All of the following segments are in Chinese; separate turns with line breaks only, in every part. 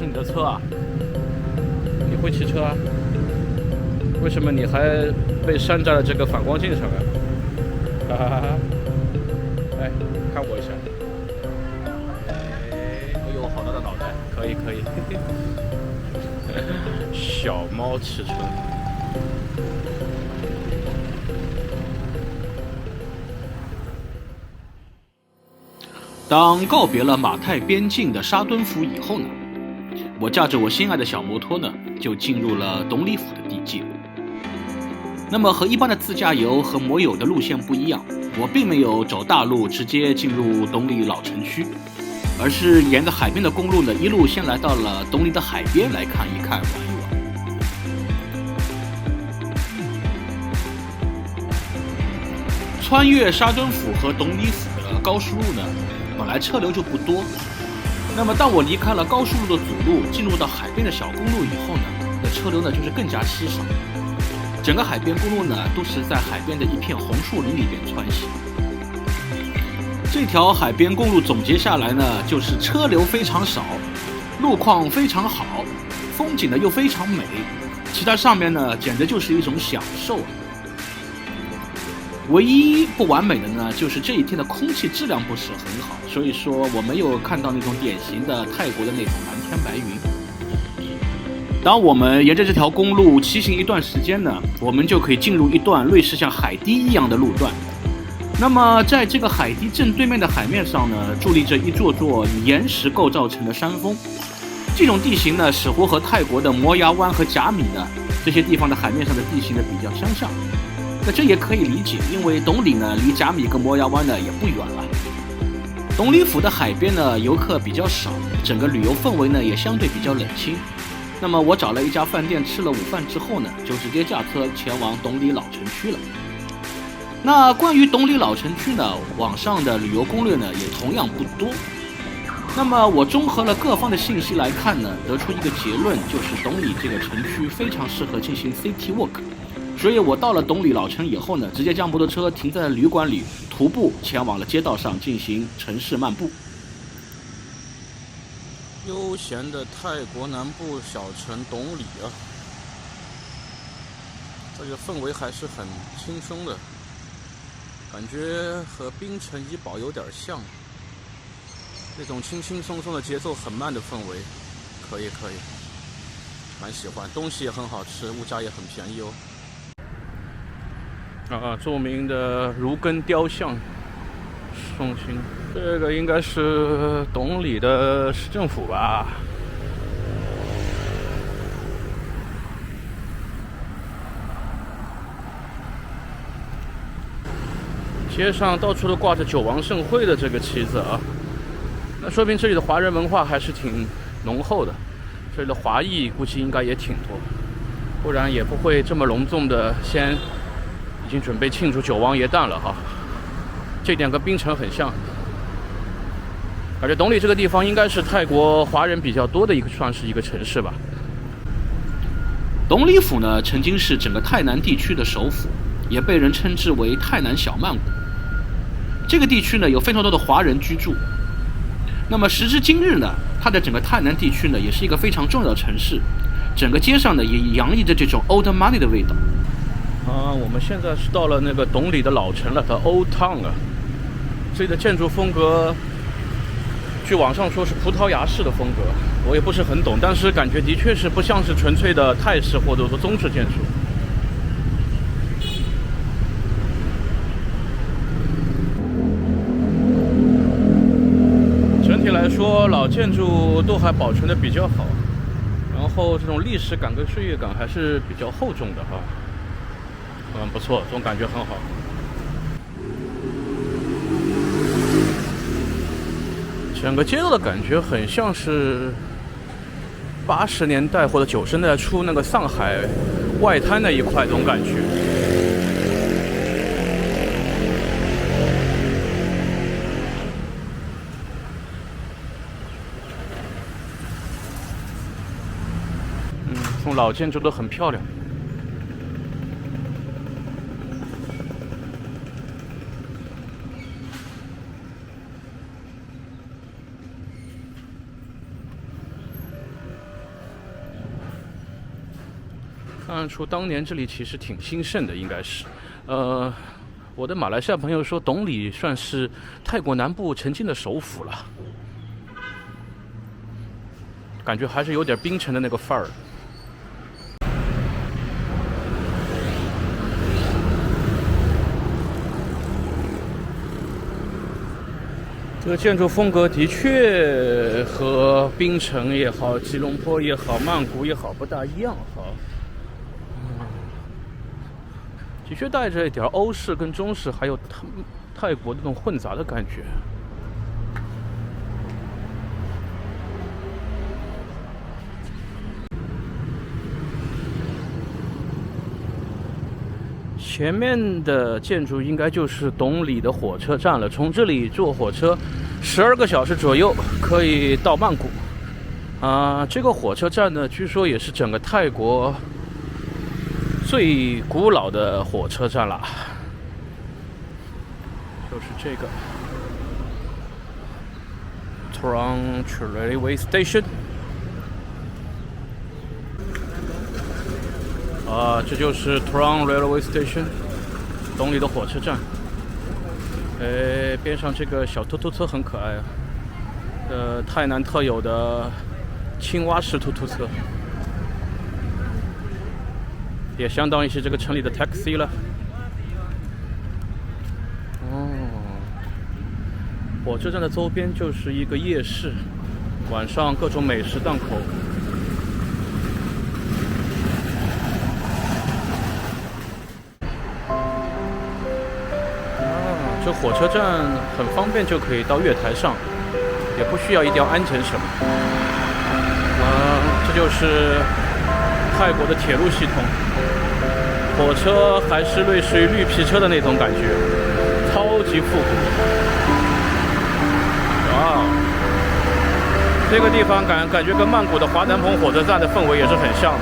是你的车啊？你会骑车啊？为什么你还被拴在了这个反光镜上啊？哈哈哈哈！哎，看我一下。哎呦，好大的脑袋，可以可以。小猫骑车。当告别了马泰边境的沙敦府以后呢，我驾着我心爱的小摩托呢，就进入了董里府的地界。那么和一般的自驾游和摩友的路线不一样，我并没有走大路直接进入董里老城区，而是沿着海边的公路呢，一路先来到了董里的海边来看一看、玩一玩。穿越沙敦府和董里府的高速路呢，本来车流就不多，那么当我离开了高速路的主路，进入到海边的小公路以后呢，那车流呢就是更加稀少。整个海边公路呢，都是在海边的一片红树林里边穿行。这条海边公路总结下来呢，就是车流非常少，路况非常好，风景呢又非常美，骑在上面呢，简直就是一种享受啊。唯一不完美的呢，就是这一天的空气质量不是很好，所以说我没有看到那种典型的泰国的那种蓝天白云。当我们沿着这条公路骑行一段时间呢，我们就可以进入一段类似像海堤一样的路段。那么在这个海堤正对面的海面上呢，伫立着一座座以岩石构造成的山峰。这种地形呢，似乎和泰国的摩崖湾和甲米呢这些地方的海面上的地形呢比较相像。那这也可以理解，因为董里呢离甲米跟摩崖湾呢也不远了。董里府的海边呢游客比较少，整个旅游氛围呢也相对比较冷清。那么我找了一家饭店吃了午饭之后呢，就直接驾车前往董里老城区了。那关于董里老城区呢，网上的旅游攻略呢也同样不多。那么我综合了各方的信息来看呢，得出一个结论，就是董里这个城区非常适合进行 city walk。所以我到了董里老城以后呢，直接将摩托车停在旅馆里，徒步前往了街道上进行城市漫步。悠闲的泰国南部小城董里啊，这个氛围还是很轻松的，感觉和槟城怡保有点像，那种轻轻松松的节奏很慢的氛围，可以，蛮喜欢，东西也很好吃，物价也很便宜哦。著名的芦根雕像送行，这个应该是董里的市政府吧。街上到处都挂着九王盛会的这个旗子啊，那说明这里的华人文化还是挺浓厚的，这里的华裔估计应该也挺多，不然也不会这么隆重的已经准备庆祝九王爷诞了哈。这点跟槟城很像，感觉董里这个地方应该是泰国华人比较多的算是一个城市吧。董里府呢，曾经是整个泰南地区的首府，也被人称之为泰南小曼谷。这个地区呢，有非常多的华人居住。那么时至今日呢，它的整个泰南地区呢，也是一个非常重要的城市，整个街上呢也洋溢着这种 old money 的味道。我们现在是到了那个董里的老城了，的 Old Town 了。这里的建筑风格，据网上说是葡萄牙式的风格，我也不是很懂，但是感觉的确是不像是纯粹的泰式或者说中式建筑。整体来说，老建筑都还保存的比较好，然后这种历史感跟岁月感还是比较厚重的哈。不错，这种感觉很好。整个街道的感觉很像是80年代或者90年代初那个上海外滩那一块这种感觉。这种老建筑都很漂亮。
看出当年这里其实挺兴盛的，应该是。我的马来西亚朋友说，董里算是泰国南部曾经的首府了，感觉还是有点槟城的那个范儿。这个建筑风格的确和槟城也好、吉隆坡也好、曼谷也好不大一样哈。的确带着一点欧式跟中式，还有泰国的那种混杂的感觉。前面的建筑应该就是董里的火车站了，从这里坐火车12个小时左右可以到曼谷。这个火车站呢，据说也是整个泰国最古老的火车站了，就是这个 Trang Railway Station。这就是 Trang Railway Station， 董里的火车站。边上这个小突突车很可爱啊，泰南特有的青蛙式突突车，也相当于是这个城里的 taxi 了。火车站的周边就是一个夜市，晚上各种美食档口。这火车站很方便，就可以到月台上，也不需要一定要安检什么。这就是泰国的铁路系统，火车还是类似于绿皮车的那种感觉，超级复古。哇，这个地方感觉跟曼谷的华南蓬火车站的氛围也是很像的。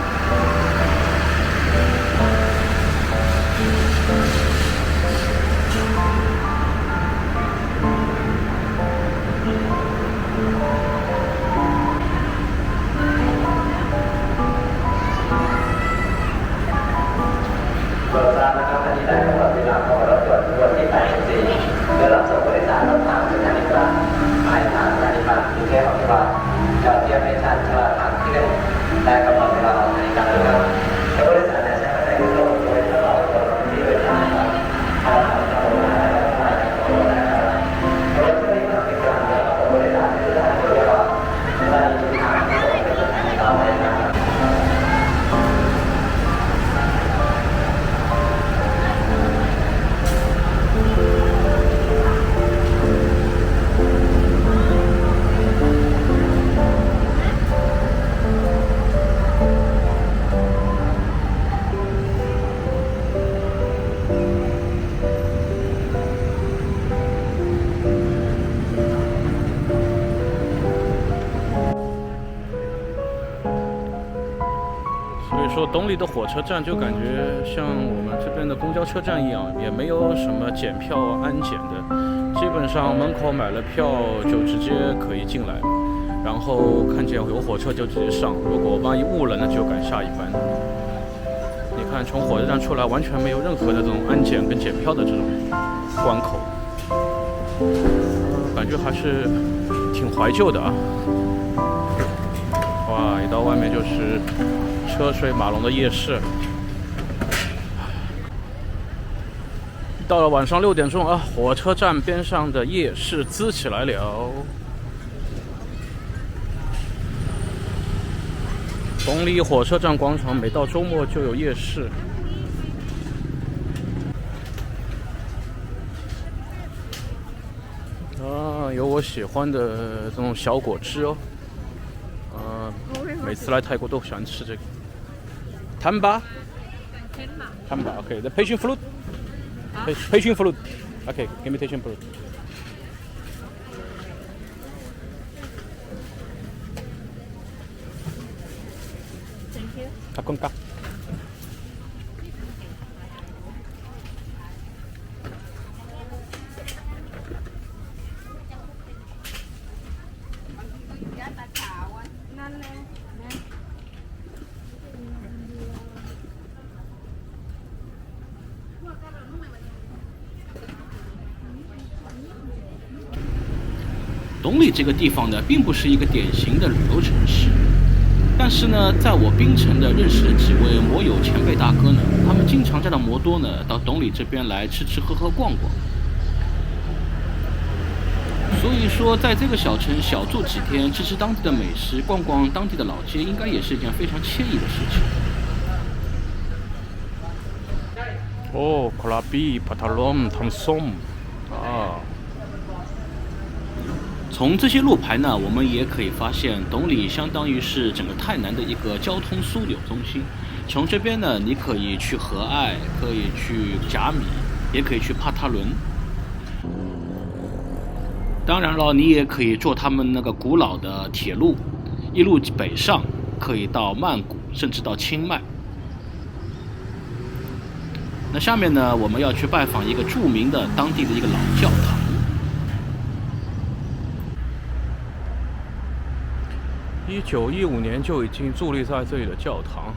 说董里的火车站就感觉像我们这边的公交车站一样，也没有什么检票安检的，基本上门口买了票就直接可以进来，然后看见有火车就直接上，如果万一误了那就赶下一班。你看从火车站出来完全没有任何的这种安检跟检票的这种关口，感觉还是挺怀旧的啊。哇，一到外面就是车水马龙的夜市。到了晚上6点钟啊，火车站边上的夜市滋起来了。董里火车站广场每到周末就有夜市。有我喜欢的这种小果汁哦。每次来泰国都喜欢吃这个。Tamba okay. The passion fruit. Passion fruit. Okay, give me passion fruit.
Thank you.
ขอบคุณครับ
นั่นเลยนะ
董里这个地方呢，并不是一个典型的旅游城市，但是呢，在我槟城的认识的几位摩友前辈大哥呢，他们经常带着摩多呢到董里这边来吃吃喝喝逛逛。所以说，在这个小城小住几天，吃吃当地的美食，逛逛当地的老街，应该也是一件非常惬意的事情。
哦，克拉比、帕塔隆、汤松啊。
从这些路牌呢，我们也可以发现，董里相当于是整个泰南的一个交通枢纽中心。从这边呢，你可以去和爱，可以去甲米，也可以去帕塔伦。当然了，你也可以坐他们那个古老的铁路，一路北上，可以到曼谷，甚至到清迈。那下面呢，我们要去拜访一个著名的当地的一个老教堂。
1915年就已经伫立在这里的教堂。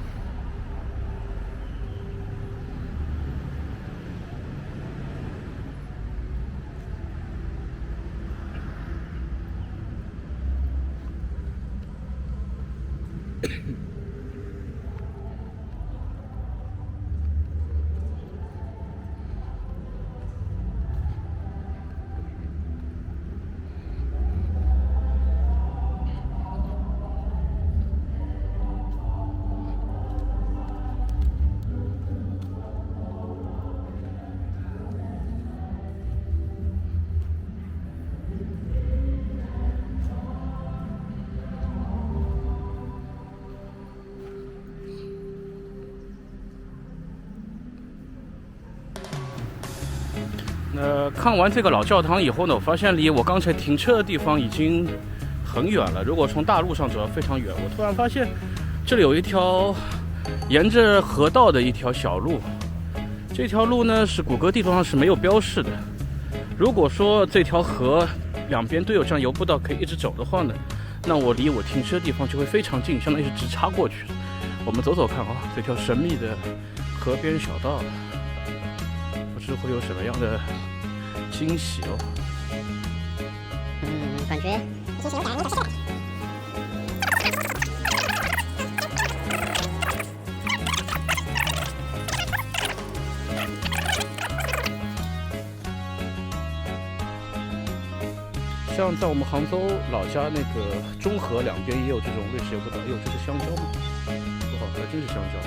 看完这个老教堂以后呢，我发现离我刚才停车的地方已经很远了。如果从大路上走非常远。我突然发现这里有一条沿着河道的一条小路，这条路呢是谷歌地图上是没有标示的。如果说这条河两边都有这样游步道可以一直走的话呢，那我离我停车的地方就会非常近，相当于是直插过去。我们走走看啊，这条神秘的河边小道，不知会有什么样的惊喜哦。
感觉其实有点那个是。
像在我们杭州老家那个中河两边也有这种类似游步道，这是香蕉吗？不好，还真是香蕉。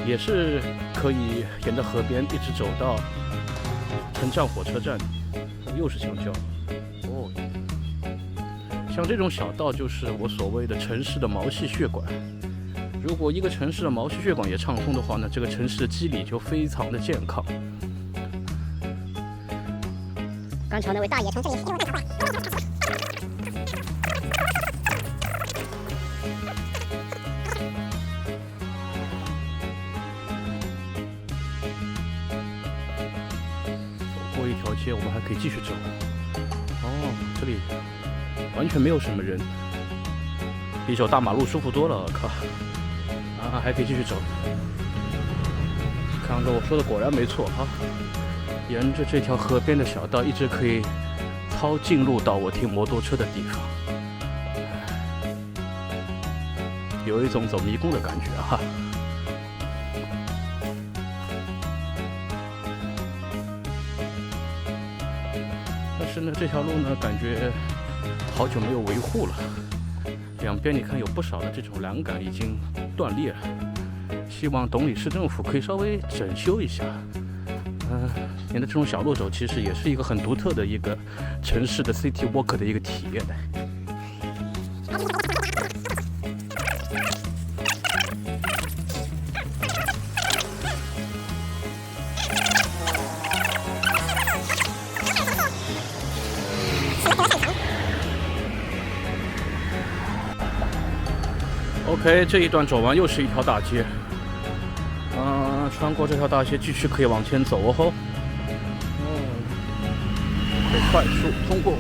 也是可以沿着河边一直走到城站火车站，又是香蕉。哦，像这种小道就是我所谓的城市的毛细血管。如果一个城市的毛细血管也畅通的话呢，这个城市的肌理就非常的健康。
刚朝那位大爷从这里给我打话。
走过一条街，我们还可以继续走。哦，这里完全没有什么人，比走大马路舒服多了。靠！啊，还可以继续走。看着我说的果然没错哈。沿着这条河边的小道，一直可以抄近路到我停摩托车的地方，有一种走迷宫的感觉哈。但是呢，这条路呢，感觉好久没有维护了，两边你看有不少的这种栏杆已经断裂了，希望董里市政府可以稍微整修一下。沿着这种小路走，其实也是一个很独特的一个城市的 city walk 的一个体验的。OK， 这一段走完又是一条大街。穿过这条大街，继续可以往前走哦吼。可以快速通过。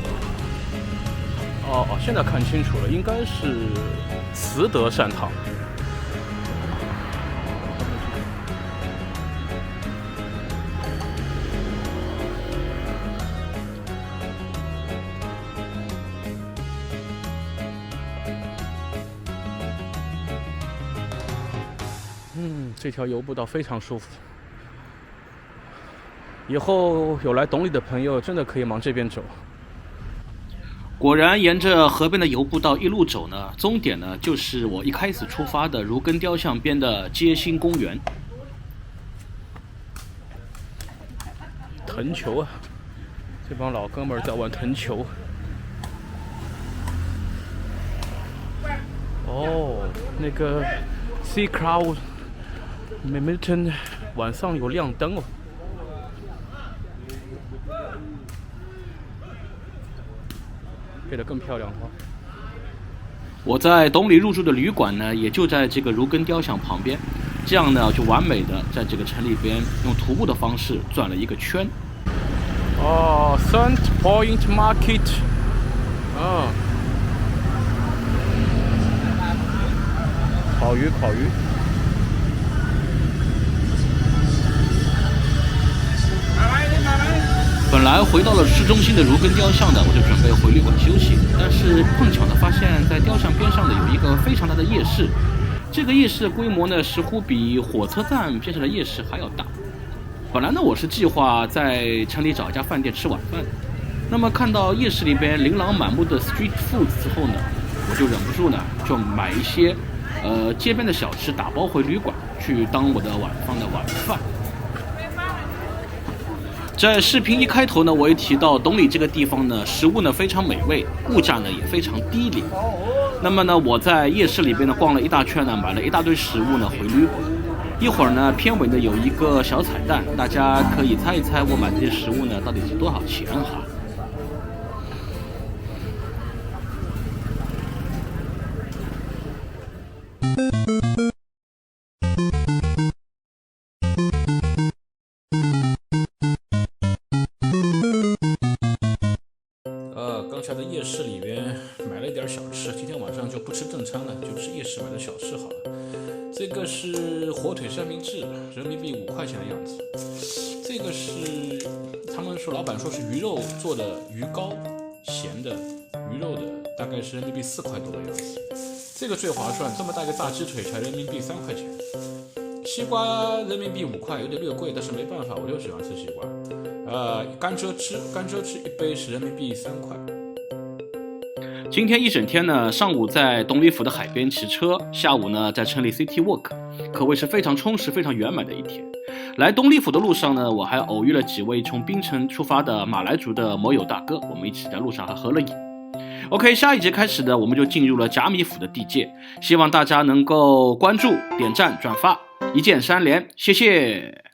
现在看清楚了，应该是慈德善堂。这条游步道非常舒服。以后有来董里的朋友，真的可以往这边走。
果然，沿着河边的游步道一路走呢，终点呢就是我一开始出发的如根雕像边的街心公园。
藤球啊，这帮老哥们儿在玩藤球。哦，那个 Sea Cloud Mountain 晚上有亮灯哦。配得更漂亮哈。
我在董里入住的旅馆呢，也就在这个如根雕像旁边，这样呢就完美的在这个城里边用徒步的方式转了一个圈。
哦 ，Sand Point Market， 啊，烤鱼。
本来回到了市中心的如根雕像呢，我就准备回旅馆休息，但是碰巧的发现，在雕像边上呢有一个非常大的夜市，这个夜市的规模呢似乎比火车站边上的夜市还要大。本来呢我是计划在城里找一家饭店吃晚饭，那么看到夜市里边琳琅满目的 street food 之后呢，我就忍不住呢就买一些街边的小吃打包回旅馆去当我的晚饭。在视频一开头呢，我也提到董里这个地方呢，食物呢非常美味，物价呢也非常低廉。那么呢，我在夜市里边呢逛了一大圈呢，买了一大堆食物呢回旅馆。一会儿呢，片尾呢有一个小彩蛋，大家可以猜一猜我买这些食物呢到底是多少钱哈。
刚才的夜市里边买了一点小吃，今天晚上就不吃正餐了，就吃夜市买的小吃好了。这个是火腿三明治，人民币5块钱的样子。这个是他们说老板说是鱼肉做的鱼糕，咸的鱼肉的，大概是人民币4块多的样子。这个最划算，这么大一个大鸡腿才人民币3块钱。西瓜人民币5块，有点略贵，但是没办法，我就喜欢吃西瓜。甘蔗汁一杯是人民币3块。
今天一整天呢，上午在董里府的海边骑车，下午呢在城里 City Walk， 可谓是非常充实、非常圆满的一天。来董里府的路上呢，我还偶遇了几位从槟城出发的马来族的摩友大哥，我们一起在路上还合了影。OK， 下一节开始呢，我们就进入了甲米府的地界，希望大家能够关注、点赞、转发，一键3连，谢谢。